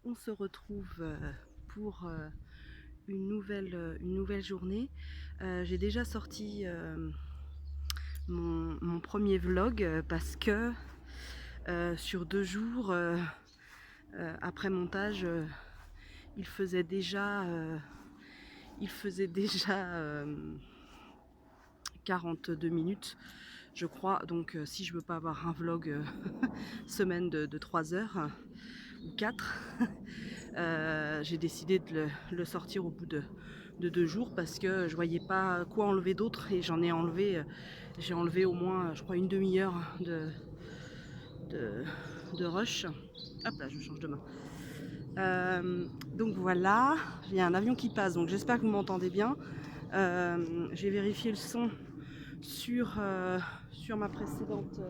on se retrouve pour une nouvelle journée. J'ai déjà sorti mon premier vlog parce que sur 2 jours après montage, il faisait déjà, il faisait déjà 42 minutes, je crois. Donc si je veux pas avoir un vlog semaine de 3 heures ou 4, j'ai décidé de le sortir au bout de 2 jours parce que je voyais pas quoi enlever d'autre et j'en ai enlevé, j'ai enlevé au moins, je crois, une demi-heure de, de rush. Hop là, je change de main. Donc voilà, il y a un avion qui passe, donc j'espère que vous m'entendez bien. J'ai vérifié le son sur, sur ma précédente,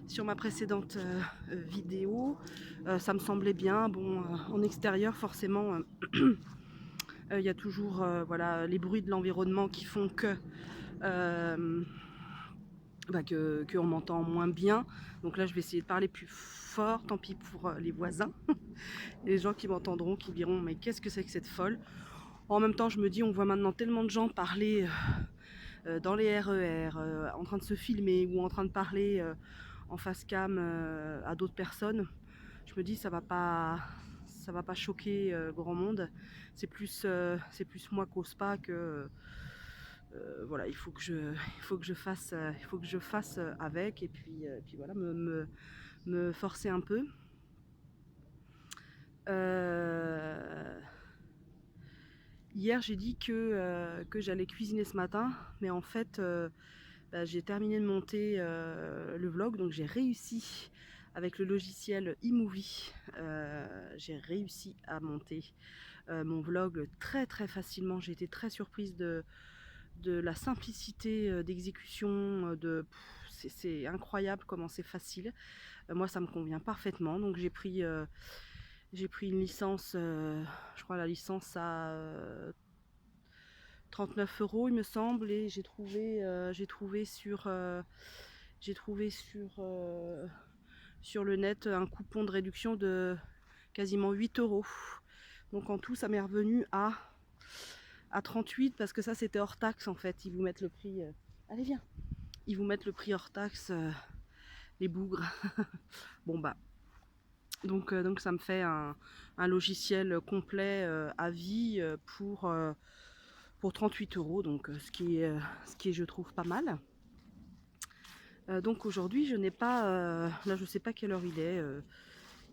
sur ma précédente vidéo. Ça me semblait bien. Bon, en extérieur, forcément, il y a toujours voilà, les bruits de l'environnement qui font que qu'on m'entend moins bien. Donc là, je vais essayer de parler plus fort. Tant pis pour les voisins. Et les gens qui m'entendront, qui diront mais qu'est-ce que c'est que cette folle. En même temps, je me dis, on voit maintenant tellement de gens parler dans les RER, en train de se filmer ou en train de parler en face cam à d'autres personnes. Je me dis, ça va pas choquer grand monde. C'est plus moi qu'ose pas que voilà, il faut que je fasse, il faut que je fasse avec, et puis voilà, me forcer un peu. Hier, j'ai dit que j'allais cuisiner ce matin, mais en fait, j'ai terminé de monter le vlog, donc j'ai réussi avec le logiciel iMovie, j'ai réussi à monter mon vlog très très facilement. J'ai été très surprise de la simplicité d'exécution, c'est incroyable comment c'est facile. Moi, ça me convient parfaitement, donc j'ai pris une licence, je crois la licence à 39 € il me semble, et j'ai trouvé sur le net un coupon de réduction de quasiment 8 €. Donc en tout, ça m'est revenu à 38, parce que ça c'était hors taxe en fait. Ils vous mettent le prix. Allez, viens! Ils vous mettent le prix hors taxe, les bougres. Bon bah. Donc ça me fait un logiciel complet à vie pour 38 €, donc ce qui est, je trouve, pas mal. Donc aujourd'hui, je n'ai pas, là je sais pas quelle heure il est,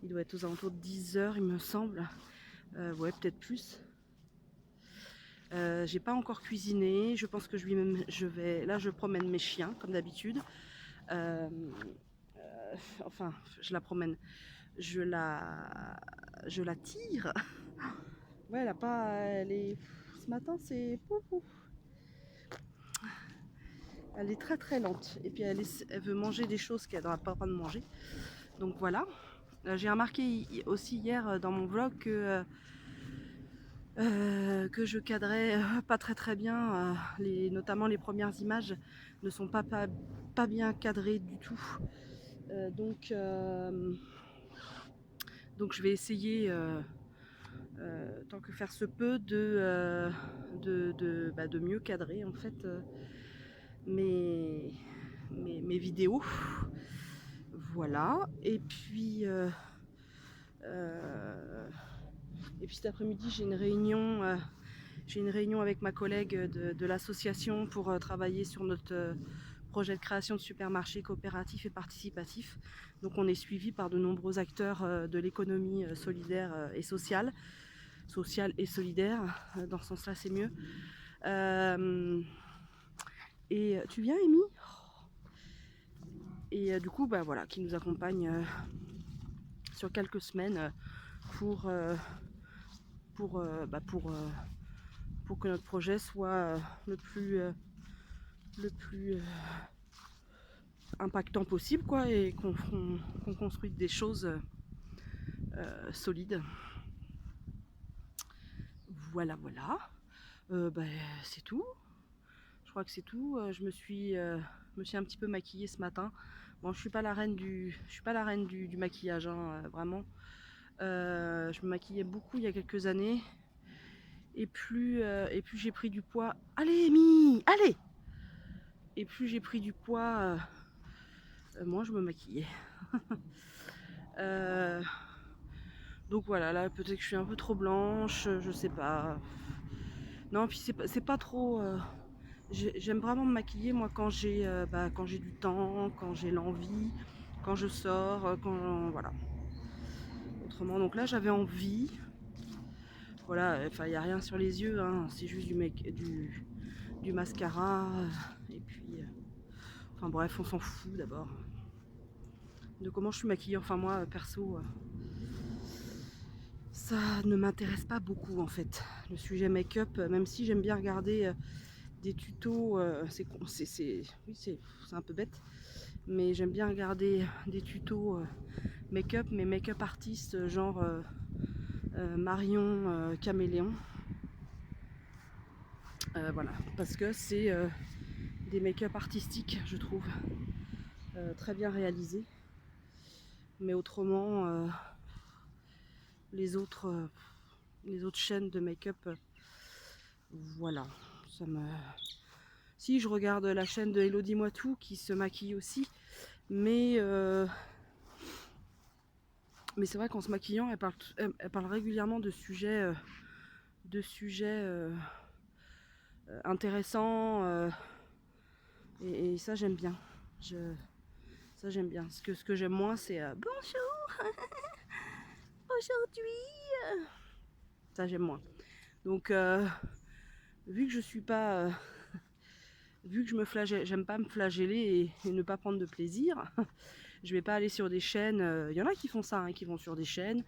il doit être aux alentours de 10 heures il me semble, ouais, peut-être plus. J'ai pas encore cuisiné, je pense que là je promène mes chiens comme d'habitude. Euh, enfin, je la promène, je la tire. Ouais, elle a pas, elle est, ce matin c'est pouf, pouf. Elle est très très lente, et puis elle veut manger des choses qu'elle n'aura pas le droit de manger. Donc voilà. J'ai remarqué aussi hier dans mon vlog que je cadrais pas très très bien, notamment les premières images ne sont pas bien cadrées du tout. Donc je vais essayer, tant que faire se peut, de mieux cadrer en fait mes, mes vidéos. Voilà. Et puis cet après-midi, j'ai une réunion avec ma collègue de l'association pour travailler sur notre projet de création de supermarchés coopératifs et participatifs. Donc on est suivi par de nombreux acteurs de l'économie solidaire et sociale et solidaire. Dans ce sens-là, c'est mieux. Et tu viens, Amy? Et du coup, bah voilà, qui nous accompagne sur quelques semaines pour que notre projet soit le plus impactant possible, quoi, et qu'on construise des choses solides. Voilà, voilà. C'est tout. Je crois que c'est tout. Je me suis un petit peu maquillée ce matin. Bon, je suis pas la reine du maquillage, hein, vraiment. Je me maquillais beaucoup il y a quelques années. Et plus j'ai pris du poids. Allez, Mi, allez! Et plus j'ai pris du poids, moins je me maquillais. Donc voilà, là peut-être que je suis un peu trop blanche, je sais pas. Non, puis c'est pas trop. J'aime vraiment me maquiller moi quand j'ai du temps, quand j'ai l'envie, quand je sors, quand voilà. Autrement, donc là j'avais envie. Voilà, enfin il n'y a rien sur les yeux, hein, c'est juste du mascara. Et puis, enfin bref, on s'en fout d'abord de comment je suis maquillée. Enfin moi perso, ça ne m'intéresse pas beaucoup en fait. Le sujet make-up, même si j'aime bien regarder des tutos, oui, c'est un peu bête, mais j'aime bien regarder des tutos make-up, mais make-up artistes genre Marion Caméléon. Voilà, parce que c'est des make-up artistiques, je trouve, très bien réalisés. Mais autrement, les autres chaînes de make-up, voilà, ça me... Si, je regarde la chaîne de Elodie Moitou qui se maquille aussi, mais c'est vrai qu'en se maquillant, elle parle régulièrement de sujets intéressants, et ça j'aime bien. Ça j'aime bien. Ce que j'aime moins, c'est bonjour aujourd'hui. Ça j'aime moins. Donc vu que je suis pas vu que je me flagelle, j'aime pas me flageller et ne pas prendre de plaisir. Je vais pas aller sur des chaînes. Il y en a qui font ça, hein, qui vont sur des chaînes,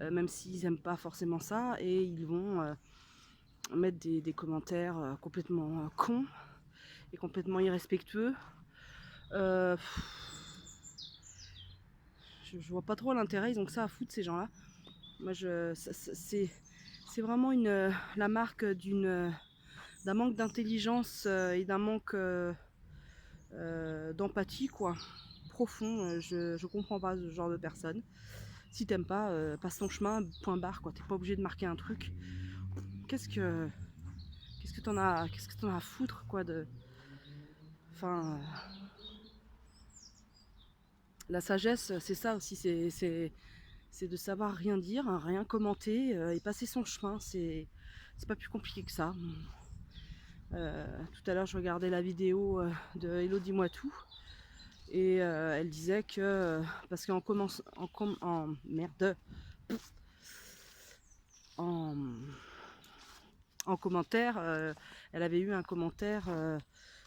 même s'ils aiment pas forcément ça, et ils vont mettre des commentaires complètement cons et complètement irrespectueux. Je vois pas trop l'intérêt, ils ont que ça à foutre ces gens-là. Moi, c'est vraiment la marque d'un manque d'intelligence et d'un manque d'empathie, quoi, profond. Je comprends pas ce genre de personne. Si t'aimes pas, passe ton chemin, point barre, quoi. T'es pas obligé de marquer un truc. Qu'est-ce que t'en as à foutre, quoi, de... Enfin, la sagesse, c'est ça aussi, c'est de savoir rien dire, hein, rien commenter et passer son chemin. C'est pas plus compliqué que ça. Tout à l'heure, je regardais la vidéo de Elodie Moitou et elle disait que parce qu'en commence en merde en commentaire, elle avait eu un commentaire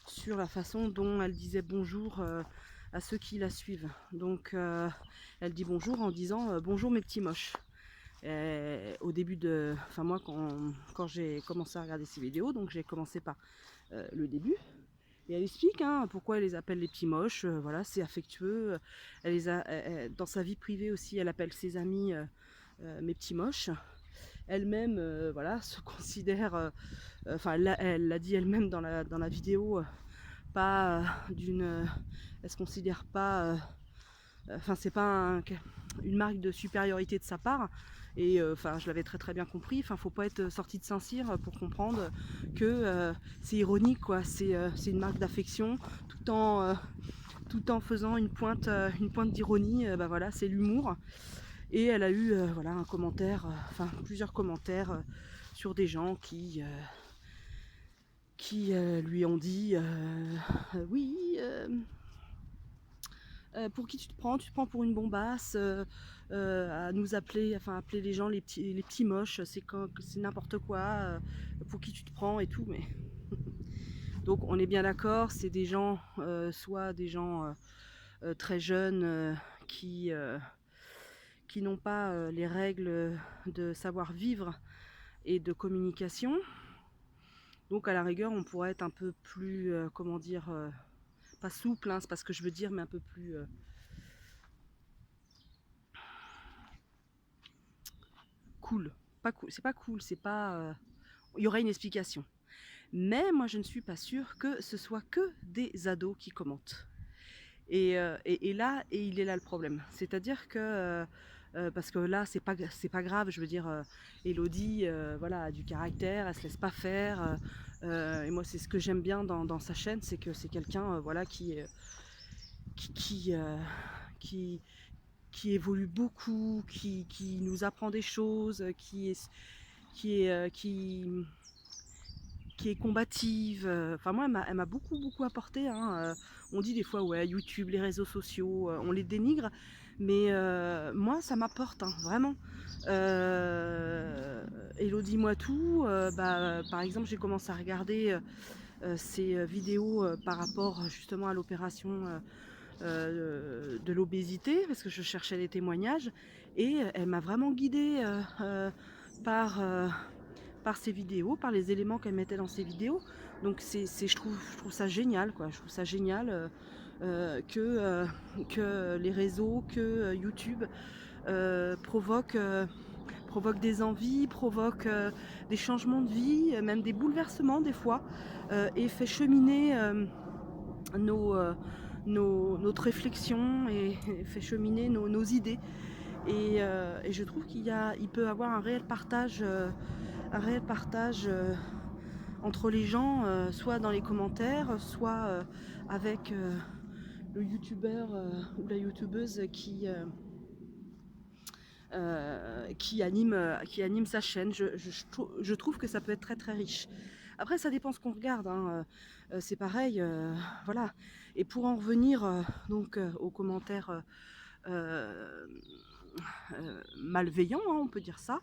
sur la façon dont elle disait bonjour à ceux qui la suivent. Donc elle dit bonjour en disant bonjour mes petits moches. Et au début de... Enfin moi quand j'ai commencé à regarder ces vidéos, donc j'ai commencé par le début. Et elle explique pourquoi elle les appelle les petits moches, voilà, c'est affectueux. Dans sa vie privée aussi, elle appelle ses amis mes petits moches. Elle-même, voilà, se considère, enfin elle l'a dit elle-même dans la vidéo, pas elle se considère pas, enfin c'est pas une marque de supériorité de sa part. Et enfin je l'avais très bien compris, enfin faut pas être sorti de Saint-Cyr pour comprendre que c'est ironique, quoi, c'est une marque d'affection tout en faisant une pointe d'ironie, bah voilà, c'est l'humour. Et elle a eu voilà, un commentaire, enfin plusieurs commentaires sur des gens qui lui ont dit oui, pour qui tu te prends? Tu te prends pour une bombasse, à nous appeler, enfin appeler les gens les petits moches, c'est n'importe quoi, pour qui tu te prends et tout, mais donc on est bien d'accord, c'est des gens, soit des gens très jeunes qui n'ont pas les règles de savoir-vivre et de communication. Donc à la rigueur, on pourrait être un peu plus, comment dire, pas souple, hein, c'est pas ce que je veux dire, mais un peu plus cool. Pas cool, c'est pas cool, c'est pas... Il y aurait une explication. Mais moi, je ne suis pas sûre que ce soit que des ados qui commentent. Et il est là le problème. C'est-à-dire que parce que là c'est pas grave, je veux dire, Elodie voilà, a du caractère, elle se laisse pas faire, et moi c'est ce que j'aime bien dans sa chaîne, c'est que c'est quelqu'un voilà, qui, qui, euh, qui, qui évolue beaucoup, qui nous apprend des choses, qui est, qui est combative. Enfin moi elle m'a beaucoup apporté, hein. On dit des fois ouais YouTube, les réseaux sociaux, on les dénigre, mais moi ça m'apporte, hein, vraiment. Elodie moi tout, bah, par exemple j'ai commencé à regarder ces vidéos par rapport justement à l'opération de l'obésité, parce que je cherchais des témoignages, et elle m'a vraiment guidée par, par ses vidéos, par les éléments qu'elle mettait dans ses vidéos. Donc je trouve ça génial, quoi. Je trouve ça génial que les réseaux, que YouTube provoquent des envies, provoquent des changements de vie, même des bouleversements des fois, et fait cheminer nos, notre réflexion, et fait cheminer nos idées. Et je trouve il peut avoir un réel partage, entre les gens, soit dans les commentaires, soit avec le youtubeur ou la youtubeuse qui anime sa chaîne. Je trouve que ça peut être très riche. Après, ça dépend ce qu'on regarde, hein. C'est pareil, voilà. Et pour en revenir donc aux commentaires malveillants, hein, on peut dire ça,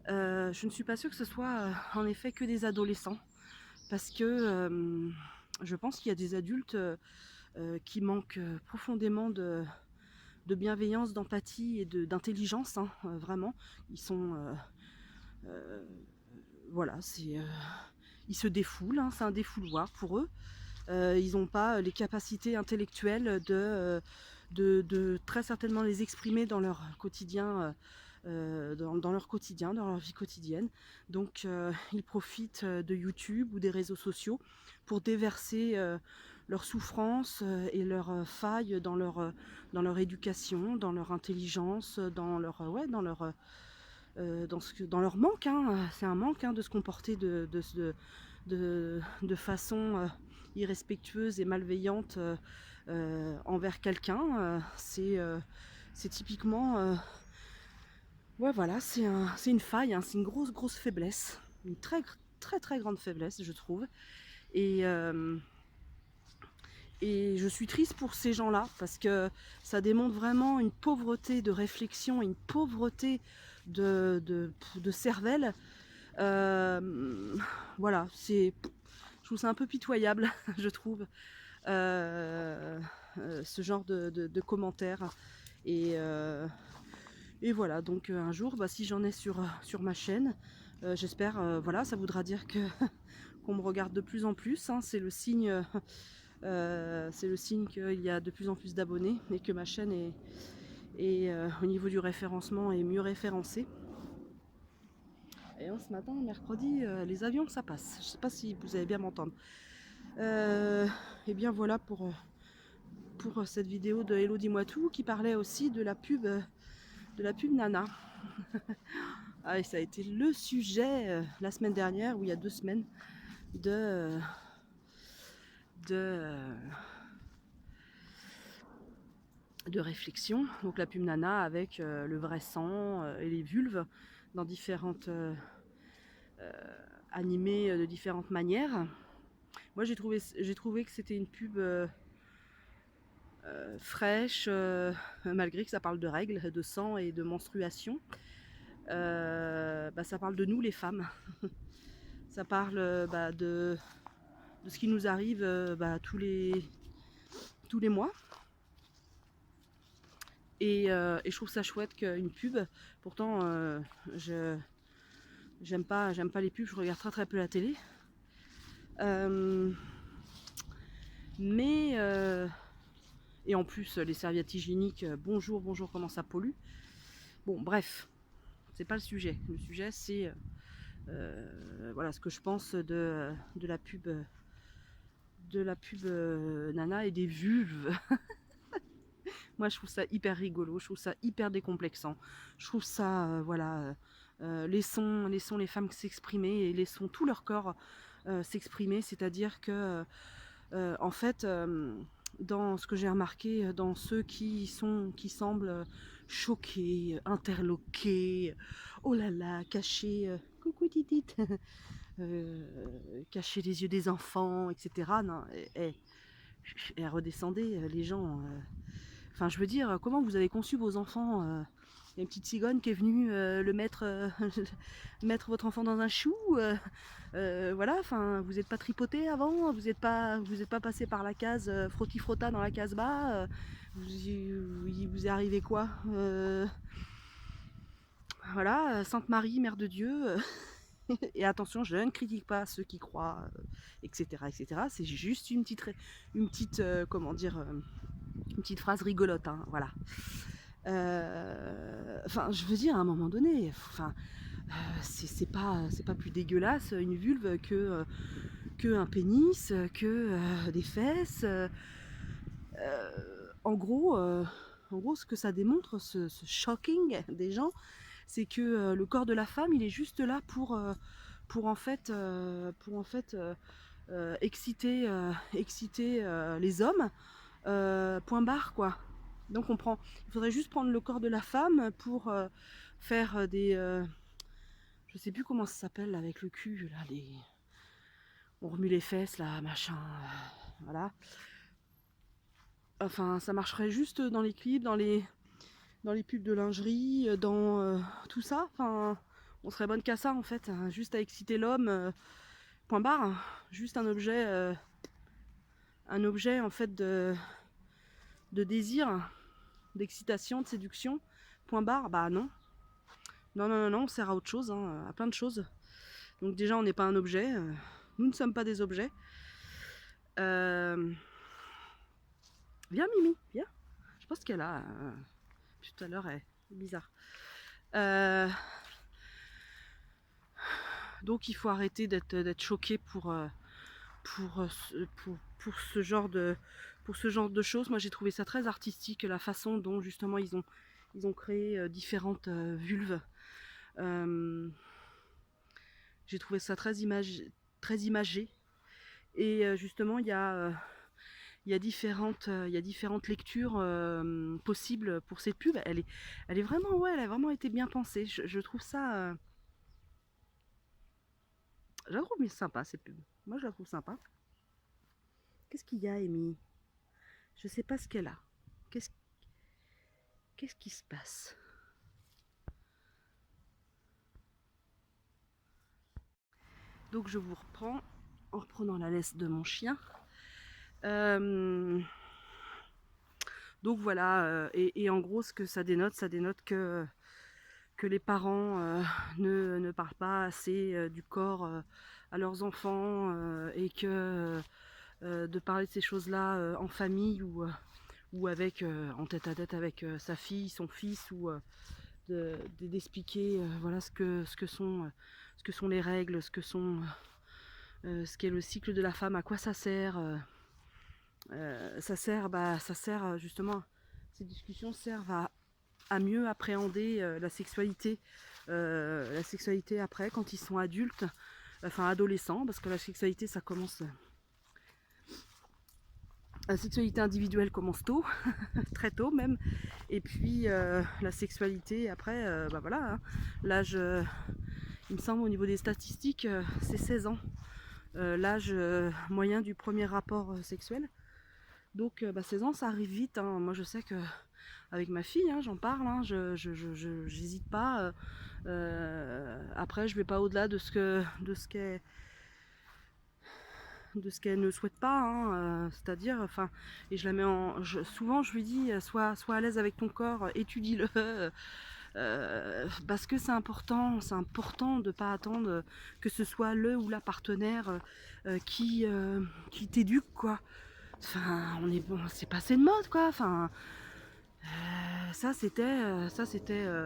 je ne suis pas sûre que ce soit en effet que des adolescents, parce que je pense qu'il y a des adultes qui manquent profondément de bienveillance, d'empathie et d'intelligence, hein, vraiment. Ils sont euh, voilà, ils se défoulent, hein, c'est un défouloir pour eux. Ils n'ont pas les capacités intellectuelles de très certainement les exprimer dans leur quotidien, dans leur quotidien, dans leur vie quotidienne. Donc ils profitent de YouTube ou des réseaux sociaux pour déverser leurs souffrances et leurs failles dans leur éducation, dans leur intelligence, dans leur, ouais, dans leur manque, hein. C'est un manque, hein, de se comporter de façon irrespectueuse et malveillante envers quelqu'un. C'est typiquement, ouais, voilà, c'est une faille, hein, c'est une grosse faiblesse, une très grande faiblesse, je trouve. Et, euh, et je suis triste pour ces gens-là, parce que ça démontre vraiment une pauvreté de réflexion, une pauvreté de cervelle. Voilà, je trouve ça un peu pitoyable, je trouve, ce genre de commentaires. Et, et voilà, donc un jour, bah, si j'en ai sur ma chaîne, j'espère, voilà, ça voudra dire que qu'on me regarde de plus en plus, hein. C'est le signe qu'il y a de plus en plus d'abonnés, et que ma chaîne est au niveau du référencement est mieux référencée. Et ce matin, mercredi, les avions ça passe. Je sais pas si vous allez bien m'entendre. Et bien voilà pour cette vidéo de Elodie Moitou, qui parlait aussi de la pub Nana. Ah, et ça a été le sujet la semaine dernière, ou il y a 2 semaines, de réflexion. Donc la pub Nana avec le vrai sang et les vulves dans différentes animées de différentes manières. Moi j'ai trouvé que c'était une pub fraîche, malgré que ça parle de règles, de sang et de menstruation. Bah, ça parle de nous les femmes. Ça parle bah, de ce qui nous arrive bah, tous les mois. Et je trouve ça chouette qu'une pub. Pourtant j'aime pas les pubs, je regarde très peu la télé. Mais et en plus les serviettes hygiéniques, bonjour comment ça pollue. Bon bref, c'est pas le sujet. Le sujet c'est voilà ce que je pense de la pub Nana et des vulves. Moi, je trouve ça hyper rigolo, je trouve ça hyper décomplexant. Je trouve ça, voilà, laissons les femmes s'exprimer et laissons tout leur corps s'exprimer. C'est-à-dire que, en fait, dans ce que j'ai remarqué, dans ceux qui semblent choqués, interloqués, oh là là, cachés, coucou titite, cacher les yeux des enfants, etc. Non, redescendez, les gens. Enfin, je veux dire, comment vous avez conçu vos enfants Il y a une petite cigogne qui est venue le mettre, mettre votre enfant dans un chou. Voilà, enfin, vous n'êtes pas tripoté avant, vous êtes pas passé par la case frotti-frotta dans la case bas. Il vous est arrivé quoi Voilà, Sainte Marie, Mère de Dieu. Et attention, je ne critique pas ceux qui croient, etc., etc. C'est juste une petite, comment dire, une petite phrase rigolote, hein, voilà. Enfin, je veux dire, à un moment donné, enfin, c'est pas plus dégueulasse une vulve que un pénis, que des fesses. En gros, ce que ça démontre, ce shocking des gens, c'est que le corps de la femme, il est juste là pour en fait, exciter les hommes. Point barre, quoi. Donc il faudrait juste prendre le corps de la femme pour faire des, je sais plus comment ça s'appelle avec le cul là, on remue les fesses là, machin, voilà. Enfin, ça marcherait juste dans les clips, dans les pubs de lingerie, dans tout ça. Enfin, on serait bonne qu'à ça en fait, hein, juste à exciter l'homme. Point barre, hein. Juste un objet en fait de désir, d'excitation, de séduction. Point barre, bah non. Non, non, non, non, on sert à autre chose, hein, à plein de choses. Donc déjà, on n'est pas un objet. Nous ne sommes pas des objets. Viens, Mimi, viens. Je pense qu'elle a... tout à l'heure, elle est bizarre. Donc il faut arrêter d'être choqué pour ce genre de choses. Moi, j'ai trouvé ça très artistique, la façon dont justement ils ont créé différentes vulves. J'ai trouvé ça très imagé. Et justement, il y a différentes lectures possibles pour cette pub. Elle est vraiment, ouais, elle a vraiment été bien pensée. Je trouve ça, je la trouve sympa cette pub. Moi, je la trouve sympa. Qu'est-ce qu'il y a, Amy? Je sais pas ce qu'elle a. Qu'est-ce qui se passe? Donc je vous reprends en reprenant la laisse de mon chien. Donc voilà, et en gros ce que ça dénote que les parents ne parlent pas assez du corps à leurs enfants et que de parler de ces choses-là en famille ou avec en tête à tête avec sa fille, son fils, ou d'expliquer voilà ce que sont les règles, ce qu'est le cycle de la femme, à quoi ça sert. Ça sert justement, ces discussions servent à mieux appréhender la sexualité après, quand ils sont adultes, enfin adolescents, parce que la sexualité ça commence. La sexualité individuelle commence tôt, très tôt même, et puis la sexualité après, bah voilà, hein, l'âge, il me semble au niveau des statistiques, c'est 16 ans, l'âge moyen du premier rapport sexuel. Donc 16 ans ça arrive vite, hein. Moi je sais que avec ma fille, hein, j'en parle, hein, j'hésite pas. Après je vais pas au-delà de ce qu'elle ne souhaite pas, hein, c'est-à-dire, enfin, et je la mets souvent je lui dis, sois à l'aise avec ton corps, étudie-le, parce que c'est important de pas attendre que ce soit le ou la partenaire qui t'éduque, quoi. Enfin, c'est passé de mode, quoi. Enfin, ça c'était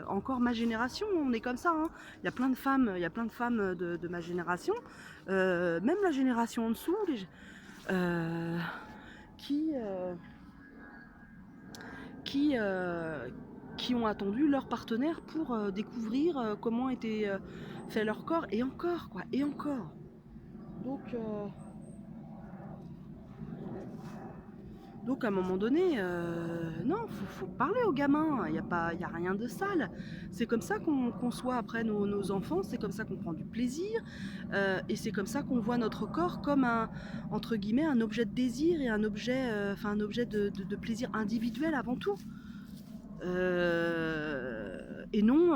encore ma génération. On est comme ça, hein. Il y a plein de femmes, de ma génération, même la génération en dessous, euh, qui qui, qui ont attendu leur partenaire pour découvrir comment était fait leur corps, et encore quoi, et encore. Donc à un moment donné, non, faut parler aux gamins, y a rien de sale. C'est comme ça qu'on conçoit après nos enfants, c'est comme ça qu'on prend du plaisir, et c'est comme ça qu'on voit notre corps comme un, entre guillemets, un objet de désir et un objet, un objet de plaisir individuel avant tout. Et non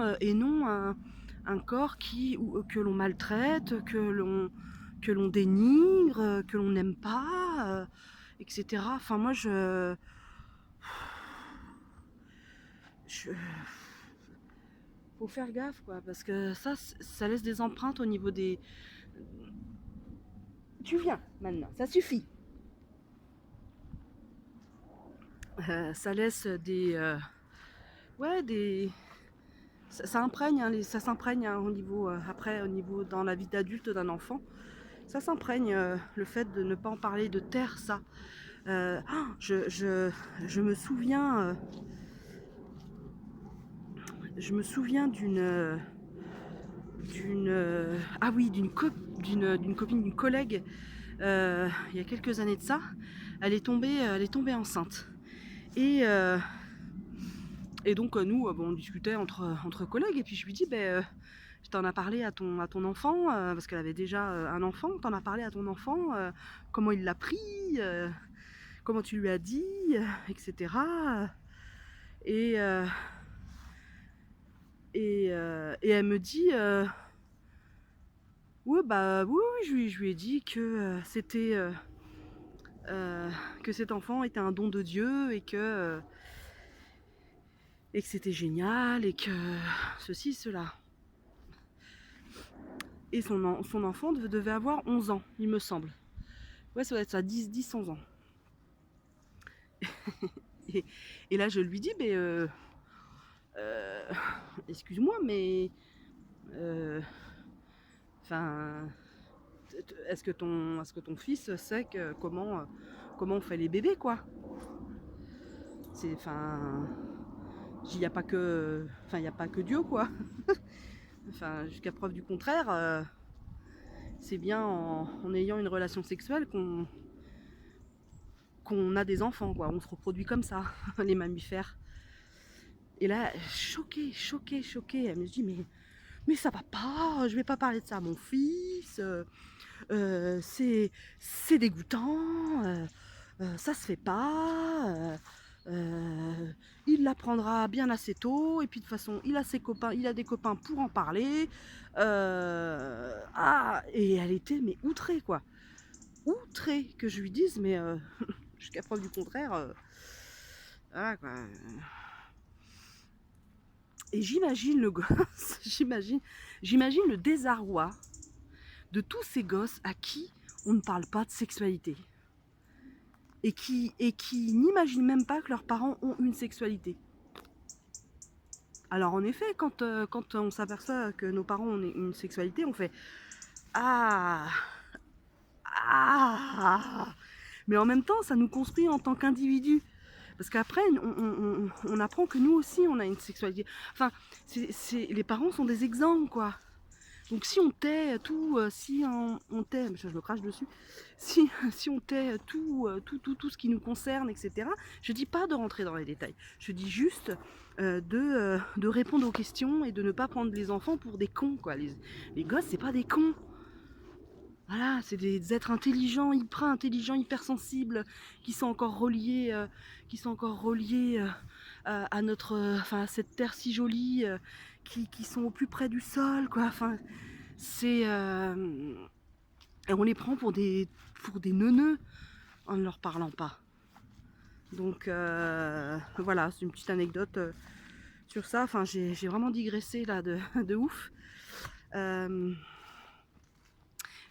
un corps que l'on maltraite, que l'on dénigre, que l'on n'aime pas, etc. Enfin moi je faut faire gaffe quoi, parce que ça laisse des empreintes au niveau des... Tu viens maintenant, ça suffit. Ça laisse des ça imprègne, hein, ça s'imprègne, hein, au niveau après, au niveau dans la vie d'adulte d'un enfant, ça s'imprègne, le fait de ne pas en parler, de taire ça. Je me souviens, ah oui, d'une copine, d'une collègue, il y a quelques années de ça. Elle est tombée enceinte. Et donc nous, bon, on discutait entre collègues, et puis je lui dis, t'en as parlé à ton enfant, parce qu'elle avait déjà un enfant, t'en as parlé à ton enfant, comment il l'a pris, comment tu lui as dit, etc. Et, et elle me dit, ouais, bah oui, oui, je lui ai dit que que cet enfant était un don de Dieu, et que c'était génial, et que ceci, cela. Et son enfant devait avoir 11 ans, il me semble. Ouais, ça doit être ça, 10-11 ans. Et là, je lui dis, excuse-moi, mais... Enfin... est-ce que ton fils sait comment on fait les bébés, quoi? C'est... Enfin... Il n'y a pas que... Enfin, il n'y a pas que Dieu, quoi. Enfin, jusqu'à preuve du contraire, c'est bien en ayant une relation sexuelle qu'on a des enfants, quoi. On se reproduit comme ça, les mammifères. Et là, choquée, elle me dit, mais ça va pas, je vais pas parler de ça à mon fils, c'est dégoûtant, ça se fait pas, il l'apprendra bien assez tôt, et puis de toute façon, il a des copains pour en parler. Et elle était mais outrée, quoi. Outrée que je lui dise, mais jusqu'à preuve du contraire, voilà, quoi. Et j'imagine le gosse, j'imagine le désarroi de tous ces gosses à qui on ne parle pas de sexualité. Et qui n'imaginent même pas que leurs parents ont une sexualité. Alors en effet, quand on s'aperçoit que nos parents ont une sexualité, on fait ah, ah. Mais en même temps, ça nous construit en tant qu'individu. Parce qu'après, on apprend que nous aussi, on a une sexualité. Enfin, les parents sont des exemples, quoi. Donc si on tait tout, si on tait, je me crache dessus, si on tait tout ce qui nous concerne, etc. Je dis pas de rentrer dans les détails. Je dis juste de répondre aux questions et de ne pas prendre les enfants pour des cons, quoi. Les gosses, c'est pas des cons. Voilà, c'est des êtres intelligents, hyper sensibles, qui sont encore reliés, à notre, à cette terre si jolie, qui sont au plus près du sol, quoi. Enfin, c'est, et on les prend pour des neuneux en ne leur parlant pas. Donc voilà, c'est une petite anecdote sur ça. Enfin, j'ai vraiment digressé là de ouf.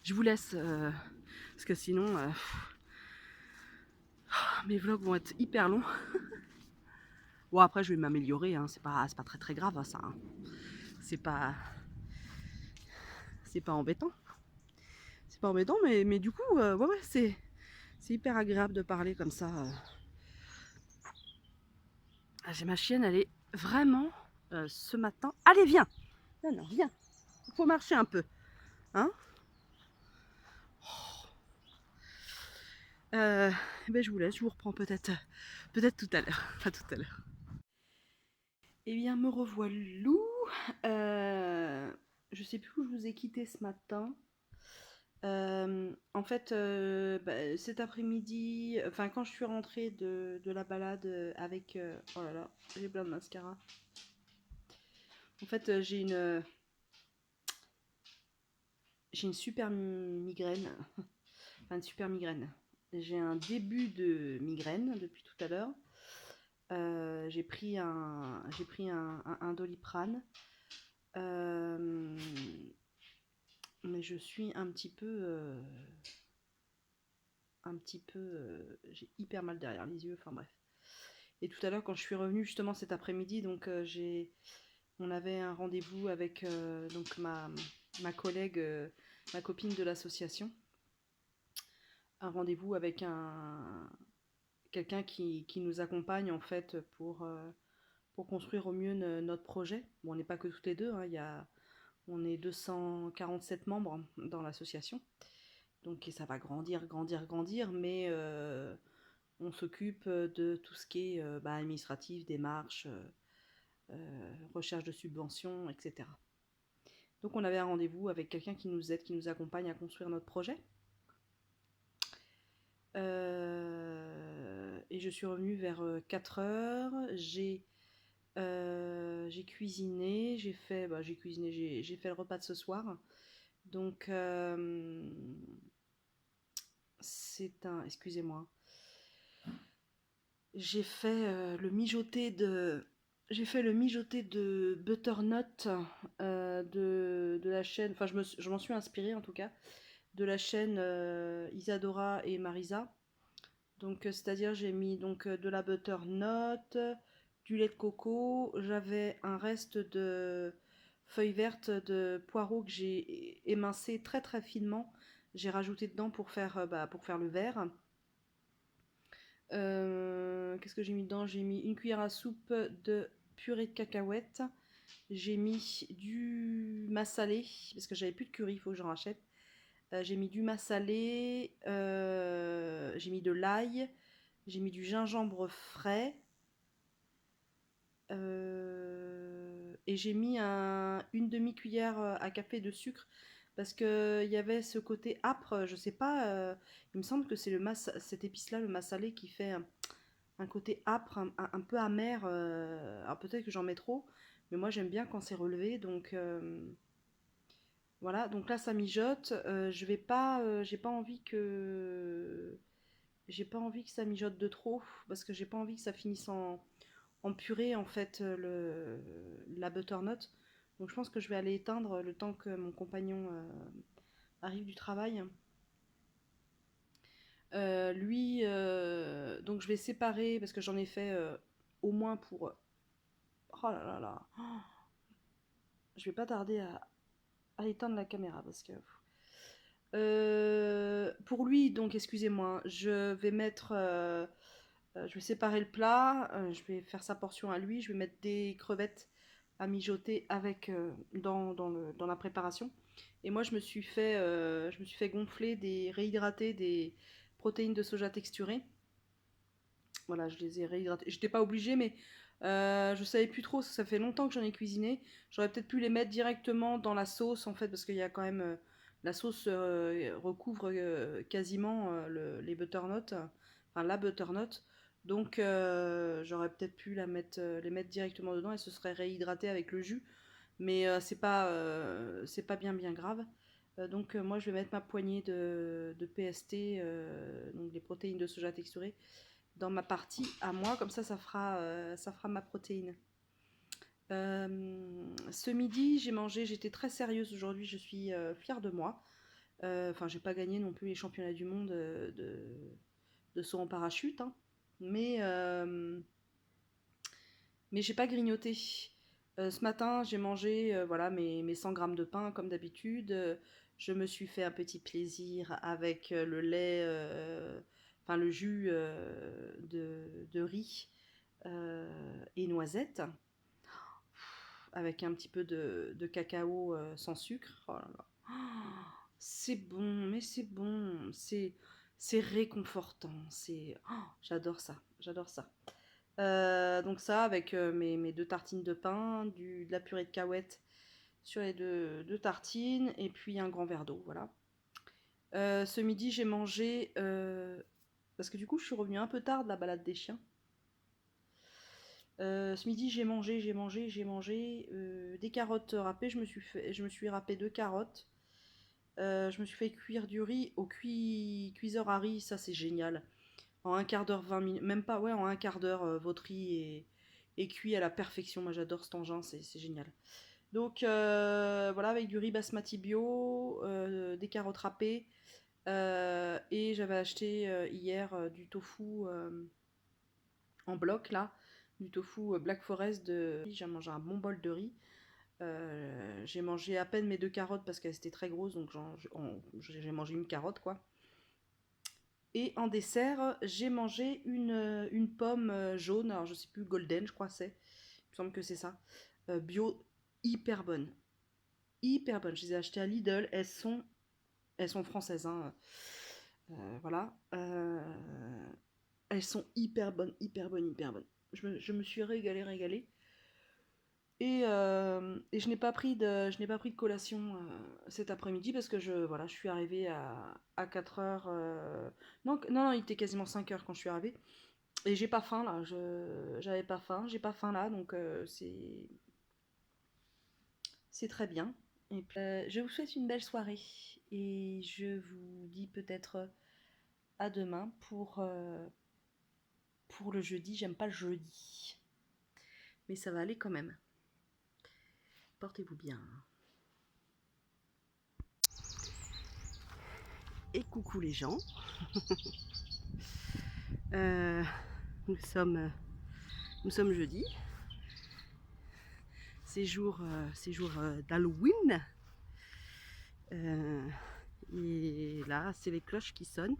Je vous laisse parce que sinon mes vlogs vont être hyper longs. Bon, après je vais m'améliorer, hein. C'est pas très grave, hein, ça, hein. C'est pas embêtant. C'est pas embêtant, mais du coup ouais, c'est hyper agréable de parler comme ça. Ma chienne, elle est vraiment ce matin. Allez, viens. Non, non, viens. Il faut marcher un peu. Hein. Ben, je vous laisse, je vous reprends peut-être tout à l'heure. Enfin, tout à l'heure. Eh bien, me revoilà. Je sais plus où je vous ai quitté ce matin. En fait, cet après-midi, enfin quand je suis rentrée de la balade avec... oh là là, j'ai plein de mascara. En fait, j'ai une super migraine. Enfin, une super migraine. J'ai un début de migraine depuis tout à l'heure. J'ai pris un Doliprane. Mais je suis j'ai hyper mal derrière les yeux, enfin bref. Et tout à l'heure, quand je suis revenue justement cet après-midi, donc on avait un rendez-vous avec donc ma collègue, ma copine de l'association, un rendez-vous avec quelqu'un qui nous accompagne en fait pour construire au mieux notre projet. Bon, on n'est pas que toutes les deux, hein, on est 247 membres dans l'association. Donc ça va grandir, grandir, grandir, mais on s'occupe de tout ce qui est administratif, démarches, recherche de subventions, etc. Donc on avait un rendez-vous avec quelqu'un qui nous aide, qui nous accompagne à construire notre projet. Et je suis revenue vers 4 heures. J'ai cuisiné, j'ai fait le repas de ce soir. Donc excusez-moi. J'ai fait le mijoté de butternut de la chaîne, enfin je m'en suis inspirée en tout cas, de la chaîne Isadora et Marisa. Donc c'est-à-dire j'ai mis donc de la butternut, du lait de coco, j'avais un reste de feuilles vertes de poireaux que j'ai émincé très très finement. J'ai rajouté dedans pour faire le verre. Qu'est-ce que j'ai mis dedans? J'ai mis une cuillère à soupe de purée de cacahuètes. J'ai mis du massalé, parce que j'avais plus de curry, il faut que j'en rachète. J'ai mis du massalé, j'ai mis de l'ail, j'ai mis du gingembre frais. Et j'ai mis une demi-cuillère à café de sucre parce qu'il y avait ce côté âpre, je sais pas, il me semble que c'est cette épice-là, le massalé, qui fait un côté âpre, un peu amer. Alors peut-être que j'en mets trop, mais moi j'aime bien quand c'est relevé. Donc voilà, donc là ça mijote. Je vais pas, j'ai pas envie que ça mijote de trop parce que j'ai pas envie que ça finisse en purée en fait la butternut. Donc je pense que je vais aller éteindre le temps que mon compagnon arrive du travail. Lui, donc je vais séparer parce que j'en ai fait au moins pour... Oh là là là. Je vais pas tarder à éteindre la caméra parce que... pour lui, donc excusez-moi, je vais séparer le plat, je vais faire sa portion à lui, je vais mettre des crevettes à mijoter avec dans la préparation. Et moi, je me suis fait réhydrater des protéines de soja texturées. Voilà, je les ai réhydratées. J'étais pas obligée, mais je savais plus trop, ça fait longtemps que j'en ai cuisiné. J'aurais peut-être pu les mettre directement dans la sauce, en fait, parce qu'il y a quand même... la sauce recouvre quasiment les butternuts, enfin la butternut. Donc j'aurais peut-être pu les mettre directement dedans et ce serait réhydraté avec le jus. Mais c'est pas bien bien grave. Donc moi je vais mettre ma poignée de PST, donc des protéines de soja texturées, dans ma partie à moi, comme ça fera ma protéine. Ce midi, j'étais très sérieuse aujourd'hui, je suis fière de moi. Enfin, j'ai pas gagné non plus les championnats du monde de saut en parachute, hein, mais, mais j'ai pas grignoté. Ce matin, j'ai mangé voilà, mes 100 grammes de pain comme d'habitude. Je me suis fait un petit plaisir avec le lait, enfin le jus de riz et noisettes, avec un petit peu de cacao sans sucre. Oh là là. Oh, c'est bon, mais c'est bon, c'est réconfortant, j'adore ça, j'adore ça. Donc ça avec mes deux tartines de pain, de la purée de cacahuètes sur les deux tartines et puis un grand verre d'eau, voilà. Ce midi j'ai mangé, parce que du coup je suis revenue un peu tard de la balade des chiens. Ce midi j'ai mangé des carottes râpées, je me suis râpé 2 carottes. Je me suis fait cuire du riz au cuiseur à riz, ça c'est génial. En un quart d'heure, 20 minutes, même pas, ouais, en un quart d'heure, votre riz est cuit à la perfection. Moi j'adore cet engin, c'est génial. Donc voilà, avec du riz basmati bio, des carottes râpées, et j'avais acheté hier du tofu en bloc là, du tofu Black Forest j'ai mangé un bon bol de riz. J'ai mangé à peine mes 2 carottes parce qu'elles étaient très grosses, donc j'ai mangé une carotte quoi. Et en dessert, j'ai mangé une pomme jaune, alors je sais plus, golden je crois c'est, il me semble que c'est ça, bio, hyper bonne. Hyper bonne, je les ai achetées à Lidl, elles sont françaises, hein. Voilà. Elles sont hyper bonnes, hyper bonnes, hyper bonnes. Je me suis régalée. Et je n'ai pas pris de collation cet après-midi parce que voilà, je suis arrivée à 4 heures. Non, il était quasiment 5 heures quand je suis arrivée. Et j'ai pas faim là, j'avais pas faim, j'ai pas faim là, donc c'est très bien. Et puis, je vous souhaite une belle soirée et je vous dis peut-être à demain pour le jeudi. J'aime pas le jeudi, mais ça va aller quand même. Portez-vous bien. Et coucou les gens. Euh, nous sommes jeudi. C'est jour d'Halloween. Et là, c'est les cloches qui sonnent.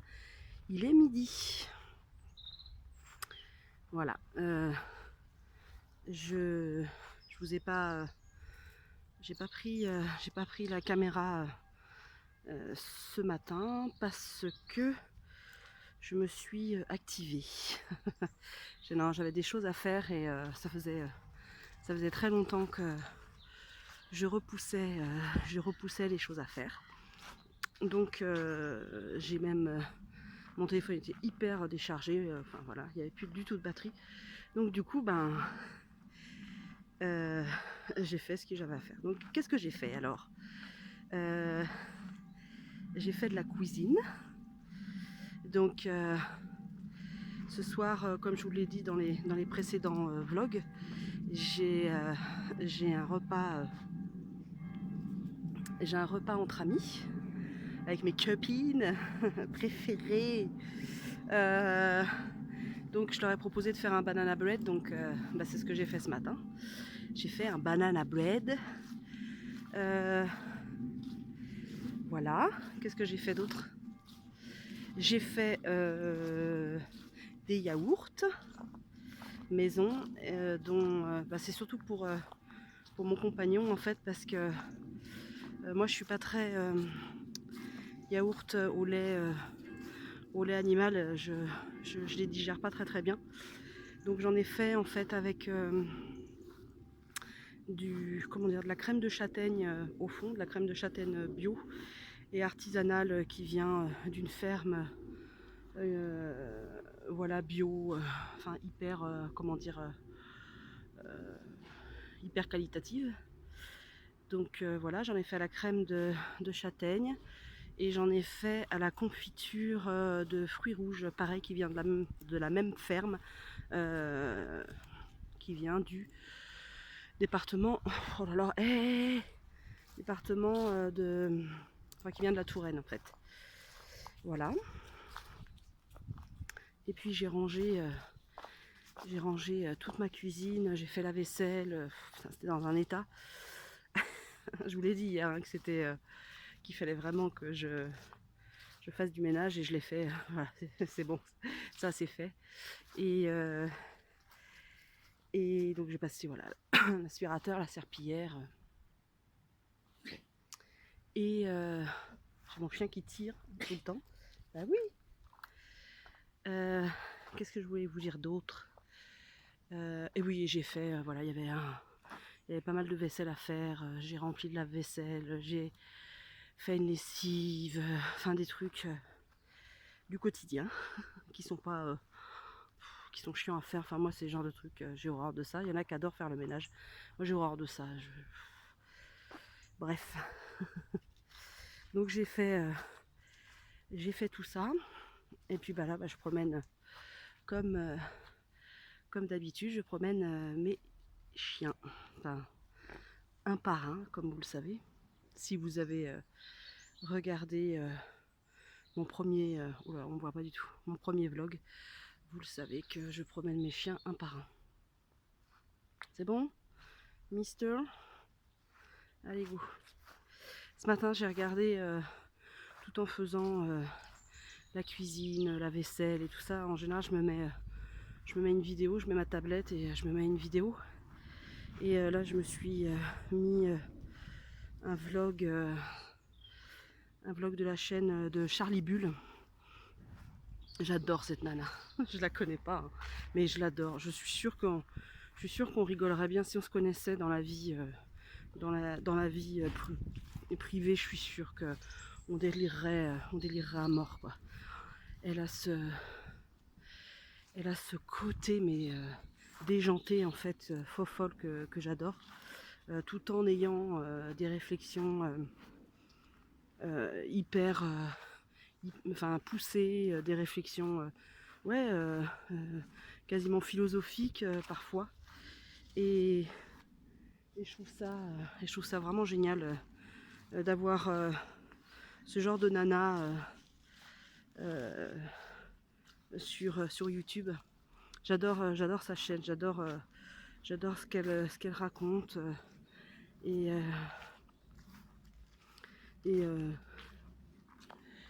Il est midi. Voilà. Je vous ai pas, j'ai pas pris la caméra ce matin parce que je me suis activée. Non, j'avais des choses à faire et ça faisait très longtemps que je repoussais les choses à faire. Donc j'ai même mon téléphone était hyper déchargé, enfin voilà, il n'y avait plus du tout de batterie. Donc du coup j'ai fait ce que j'avais à faire. Donc qu'est-ce que j'ai fait alors? J'ai fait de la cuisine. Donc ce soir, comme je vous l'ai dit dans les précédents vlogs, j'ai un repas entre amis avec mes copines préférées. Donc je leur ai proposé de faire un banana bread, donc c'est ce que j'ai fait ce matin. J'ai fait un banana bread. Voilà. Qu'est-ce que j'ai fait d'autre? J'ai fait des yaourts maison, dont c'est surtout pour mon compagnon en fait, parce que moi je suis pas très yaourt au lait animal, je les digère pas très bien. Donc j'en ai fait en fait avec de la crème de châtaigne au fond, de la crème de châtaigne bio et artisanale qui vient d'une ferme voilà bio, enfin hyper hyper qualitative. Donc voilà, j'en ai fait à la crème de châtaigne et j'en ai fait à la confiture de fruits rouges, pareil, qui vient de la même ferme, qui vient du département, oh là là, département qui vient de la Touraine en fait. Voilà. Et puis j'ai rangé toute ma cuisine, j'ai fait la vaisselle, c'était dans un état. Je vous l'ai dit hier, hein, que qu'il fallait vraiment que je fasse du ménage et je l'ai fait. Voilà, c'est bon, ça c'est fait. Et Et donc j'ai passé voilà l'aspirateur, la serpillière. Et j'ai mon chien qui tire tout le temps. Bah oui. Qu'est-ce que je voulais vous dire d'autre? Et oui, j'ai fait, voilà, il y avait pas mal de vaisselle à faire. J'ai rempli de la vaisselle, j'ai fait une lessive, enfin des trucs du quotidien qui sont pas qui sont chiants à faire. Enfin moi c'est le genre de trucs, j'ai horreur de ça. Il y en a qui adorent faire le ménage. Moi j'ai horreur de ça. Bref. Donc j'ai fait tout ça. Et puis bah là bah, je promène comme, comme d'habitude, je promène mes chiens. Enfin, un par un, comme vous le savez. Si vous avez regardé mon premier, oula, on voit pas du tout, mon premier vlog, vous le savez que je promène mes chiens un par un. C'est bon, Mister? Allez go. Ce matin j'ai regardé tout en faisant la cuisine, la vaisselle et tout ça. En général je me mets une vidéo, je mets ma tablette et je me mets une vidéo. Et là je me suis mis un vlog de la chaîne de Charlie Bull. J'adore cette nana. Je la connais pas, hein, mais je l'adore. Je suis sûre qu'on rigolerait bien si on se connaissait dans la vie, dans la vie privée. Je suis sûre que on délirerait à mort, quoi. Elle a ce côté, mais déjanté en fait, faux folle que j'adore, tout en ayant des réflexions hyper enfin poussées, des réflexions ouais quasiment philosophiques parfois, et je trouve ça vraiment génial d'avoir ce genre de nana sur YouTube. J'adore sa chaîne, j'adore ce qu'elle raconte, et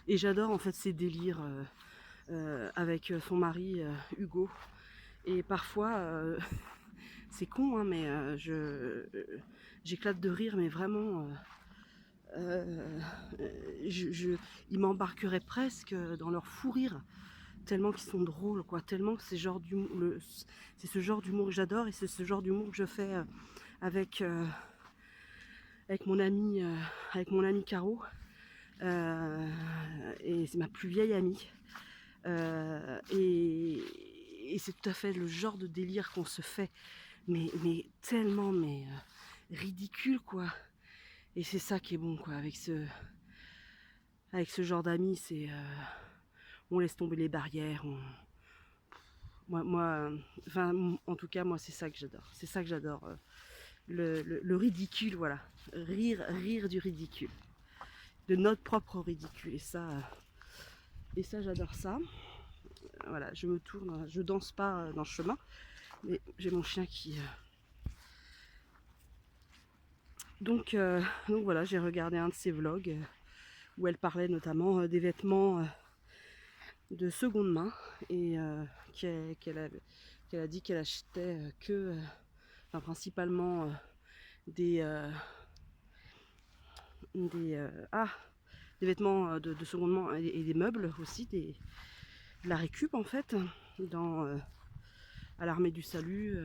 j'adore en fait ses délires avec son mari Hugo. Et parfois c'est con, hein, mais j'éclate de rire, mais vraiment ils m'embarqueraient presque dans leur fou rire, tellement qu'ils sont drôles, quoi, tellement que c'est ce genre d'humour que j'adore, et c'est ce genre d'humour que je fais avec mon ami Caro, et c'est ma plus vieille amie, et c'est tout à fait le genre de délire qu'on se fait, mais tellement ridicule, quoi. Et c'est ça qui est bon, quoi, avec ce genre d'amis, c'est on laisse tomber les barrières, moi, enfin, en tout cas, moi, c'est ça que j'adore. C'est ça que j'adore, le ridicule, voilà. Rire du ridicule, de notre propre ridicule. Et ça, j'adore ça. Voilà, je me tourne, je danse pas dans le chemin, mais j'ai mon chien qui... Donc voilà, j'ai regardé un de ses vlogs où elle parlait notamment des vêtements de seconde main, et qu'elle a dit qu'elle achetait enfin, principalement des vêtements de seconde main, et des meubles aussi, de la récup en fait, à l'armée du salut,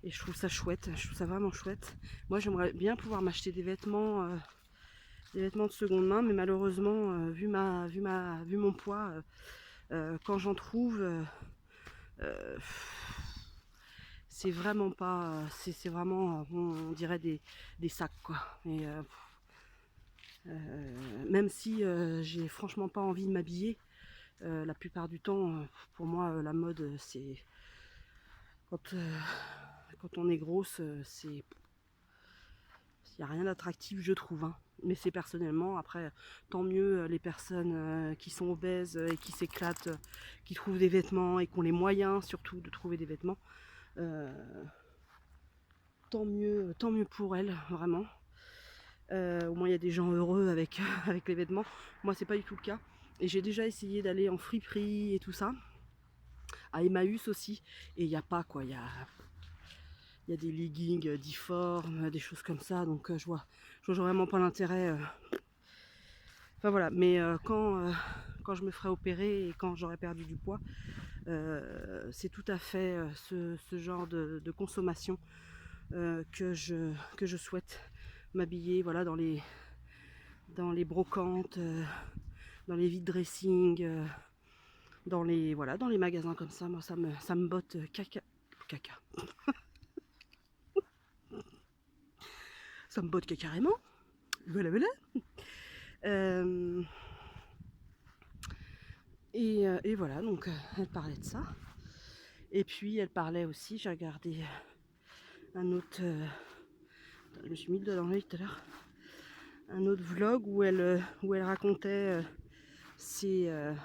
et je trouve ça chouette, je trouve ça vraiment chouette. Moi j'aimerais bien pouvoir m'acheter des vêtements de seconde main, mais malheureusement vu mon poids, quand j'en trouve c'est vraiment pas, c'est vraiment, on dirait des sacs, quoi. Et même si j'ai franchement pas envie de m'habiller, la plupart du temps, pour moi la mode c'est quand on est grosse, il n'y a rien d'attractif, je trouve, hein. Mais c'est personnellement. Après, tant mieux les personnes qui sont obèses et qui s'éclatent, qui trouvent des vêtements et qui ont les moyens surtout de trouver des vêtements. Tant mieux pour elles, vraiment. Au moins il y a des gens heureux avec les vêtements. Moi c'est pas du tout le cas. Et j'ai déjà essayé d'aller en friperie et tout ça. à Emmaüs aussi, et il n'y a pas quoi, il y a des leggings difformes, des choses comme ça, donc je vois vraiment pas l'intérêt. Enfin voilà, mais quand je me ferai opérer et quand j'aurai perdu du poids, c'est tout à fait ce genre de consommation que je souhaite m'habiller, voilà, dans les brocantes, dans les vide dressing, dans les magasins comme ça. Moi ça me botte caca. Ça me botte carrément. Voilà. Et voilà, donc elle parlait de ça. Et puis elle parlait aussi, j'ai regardé un autre, je me suis mis le doigt dans l'œil tout à l'heure, un autre vlog où elle racontait son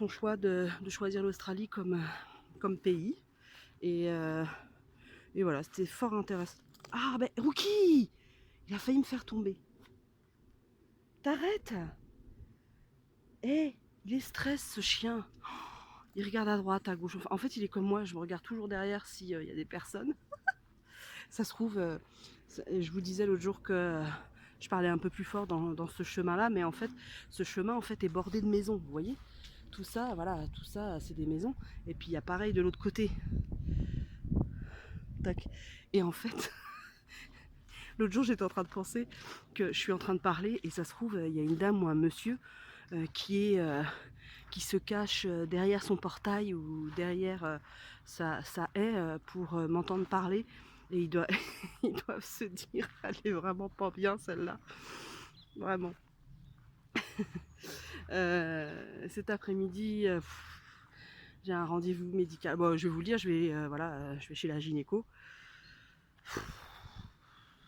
choix de choisir l'Australie comme pays. Et voilà, c'était fort intéressant. Ah ben Rookie, il a failli me faire tomber. T'arrêtes. Il est stress ce chien. Il regarde à droite, à gauche. En fait, il est comme moi, je me regarde toujours derrière s'il y a des personnes. Ça se trouve, je vous disais l'autre jour que je parlais un peu plus fort dans ce chemin-là, mais en fait, ce chemin en fait est bordé de maisons, vous voyez. Tout ça, voilà, tout ça, c'est des maisons. Et puis il y a pareil de l'autre côté. Tac. Et en fait, l'autre jour, j'étais en train de penser que je suis en train de parler et ça se trouve, il y a une dame ou un monsieur qui se cache derrière son portail ou derrière sa haie pour m'entendre parler. Et ils doivent se dire, elle est vraiment pas bien celle-là. Vraiment. Cet après-midi, j'ai un rendez-vous médical. Bon, je vais vous le dire, je vais chez la gynéco.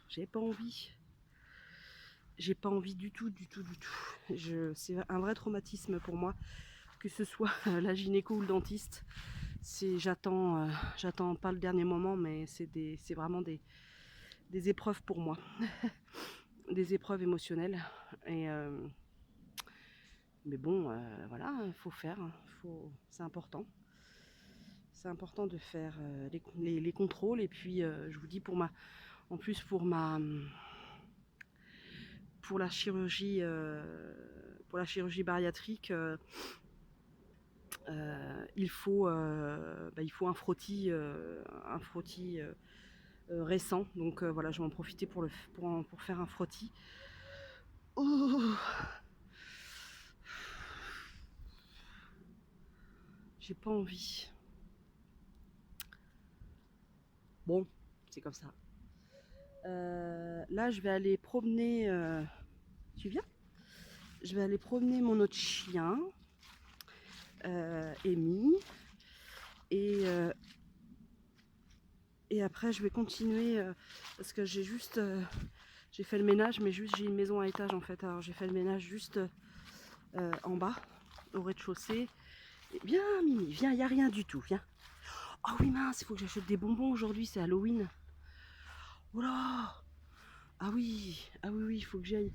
J'ai pas envie. J'ai pas envie du tout. C'est un vrai traumatisme pour moi, que ce soit la gynéco ou le dentiste. J'attends pas le dernier moment, mais c'est vraiment des épreuves pour moi, des épreuves émotionnelles. Et mais bon, voilà, il faut faire, hein, c'est important. C'est important de faire les contrôles. Et puis, je vous dis, en plus pour la chirurgie, bariatrique, il faut un frottis, récent. Donc voilà, je vais en profiter pour faire un frottis. Oh, j'ai pas envie. Bon, c'est comme ça. Là, je vais aller promener. Tu viens? Je vais aller promener mon autre chien, Amy. Et après, je vais continuer parce que j'ai fait le ménage, mais juste j'ai une maison à étage en fait. Alors j'ai fait le ménage juste en bas, au rez-de-chaussée. Viens, Mimi, viens, il n'y a rien du tout, viens. Oh oui, mince, il faut que j'achète des bonbons aujourd'hui, c'est Halloween. Oh là! Ah oui, il faut que j'aille.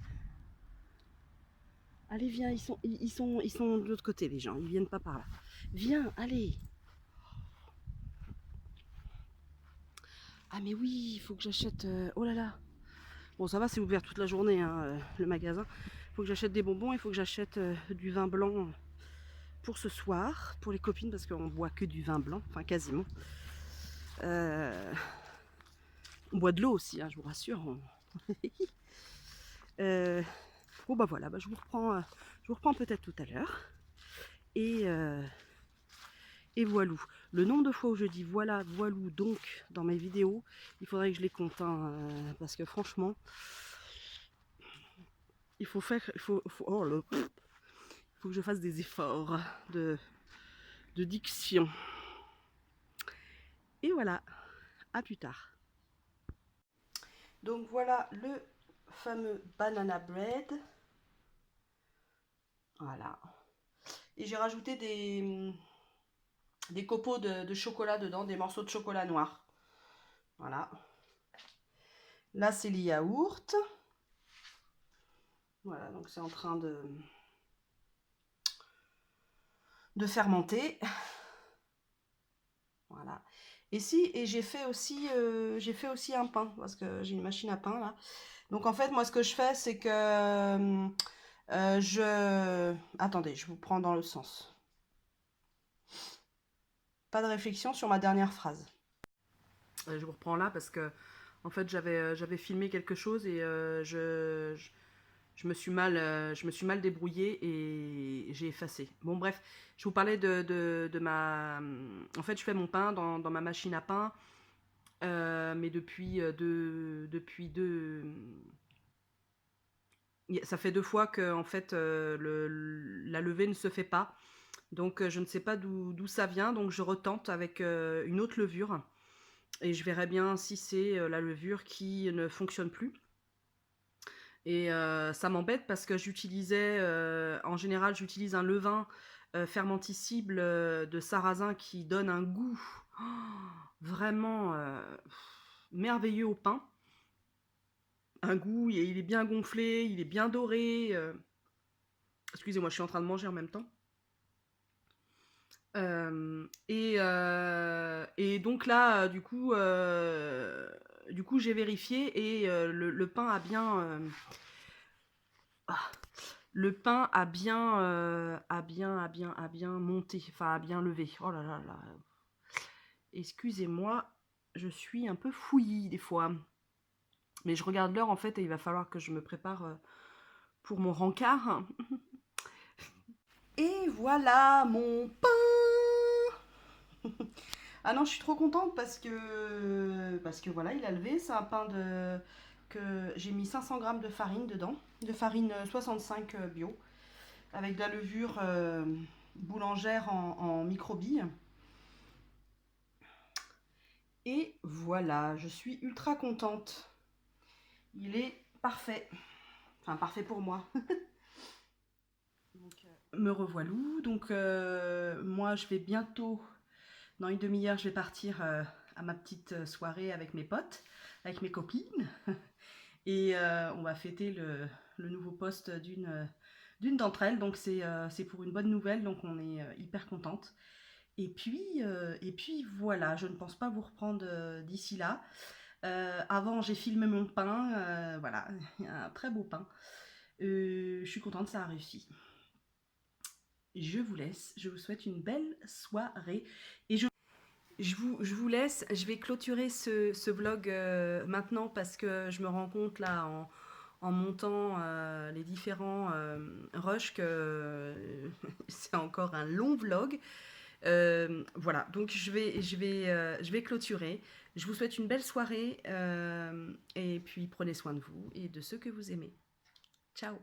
Allez, viens, ils sont de l'autre côté, les gens, ils viennent pas par là. Viens, allez. Ah mais oui, il faut que j'achète. Oh là là. Bon, ça va, c'est ouvert toute la journée, hein, le magasin. Il faut que j'achète des bonbons, il faut que j'achète du vin blanc pour ce soir, pour les copines, parce qu'on boit que du vin blanc, enfin quasiment. On boit de l'eau aussi, hein, je vous rassure. Bon bah voilà, je vous reprends peut-être tout à l'heure. Et voilou. Le nombre de fois où je dis voilà, voilou, donc dans mes vidéos, il faudrait que je les compte, hein, parce que franchement, il faut que je fasse des efforts de diction. Et voilà, à plus tard. Donc voilà le fameux banana bread. Voilà. Et j'ai rajouté des copeaux de chocolat dedans, des morceaux de chocolat noir. Voilà. Là, c'est les yaourts. Voilà, donc c'est en train de fermenter. Voilà. Et si, et j'ai fait aussi un pain, parce que j'ai une machine à pain là. Donc en fait, moi ce que je fais, c'est que Attendez, je vous prends dans le sens. Pas de réflexion sur ma dernière phrase. Je vous reprends là parce que en fait j'avais filmé quelque chose et je me suis mal débrouillée et j'ai effacé. Bon bref, je vous parlais de ma... En fait je fais mon pain dans ma machine à pain, mais depuis deux... Ça fait 2 fois que en fait la levée ne se fait pas. Donc je ne sais pas d'où ça vient, donc je retente avec une autre levure. Et je verrai bien si c'est la levure qui ne fonctionne plus. Et ça m'embête parce que en général, j'utilise un levain fermenticible de sarrasin qui donne un goût vraiment merveilleux au pain. Un goût, il est bien gonflé, il est bien doré. Excusez-moi, je suis en train de manger en même temps. Et donc là, du coup, j'ai vérifié et le pain a bien, le pain a bien monté, enfin a bien levé. Oh là là là. Excusez-moi, je suis un peu fouillie des fois. Mais je regarde l'heure en fait et il va falloir que je me prépare pour mon rencard. Et voilà mon pain. Ah non, je suis trop contente parce que voilà, il a levé. C'est un pain que j'ai mis 500 grammes de farine dedans, de farine 65 bio, avec de la levure boulangère en microbille. Et voilà, je suis ultra contente. Il est parfait. Enfin, parfait pour moi. Donc, me revoilou. Donc, moi, je vais bientôt, dans une demi-heure, je vais partir à ma petite soirée avec mes potes, avec mes copines. Et on va fêter le nouveau poste d'une d'entre elles. Donc, c'est pour une bonne nouvelle. Donc, on est hyper contente. Et puis voilà, je ne pense pas vous reprendre d'ici là. Avant, j'ai filmé mon pain. Voilà, un très beau pain. Je suis contente, ça a réussi. Je vous laisse. Je vous souhaite une belle soirée. Et je vous laisse. Je vais clôturer ce vlog maintenant parce que je me rends compte là en montant les différents rushs que c'est encore un long vlog. Voilà, donc je vais clôturer. Je vous souhaite une belle soirée et puis prenez soin de vous et de ceux que vous aimez. Ciao!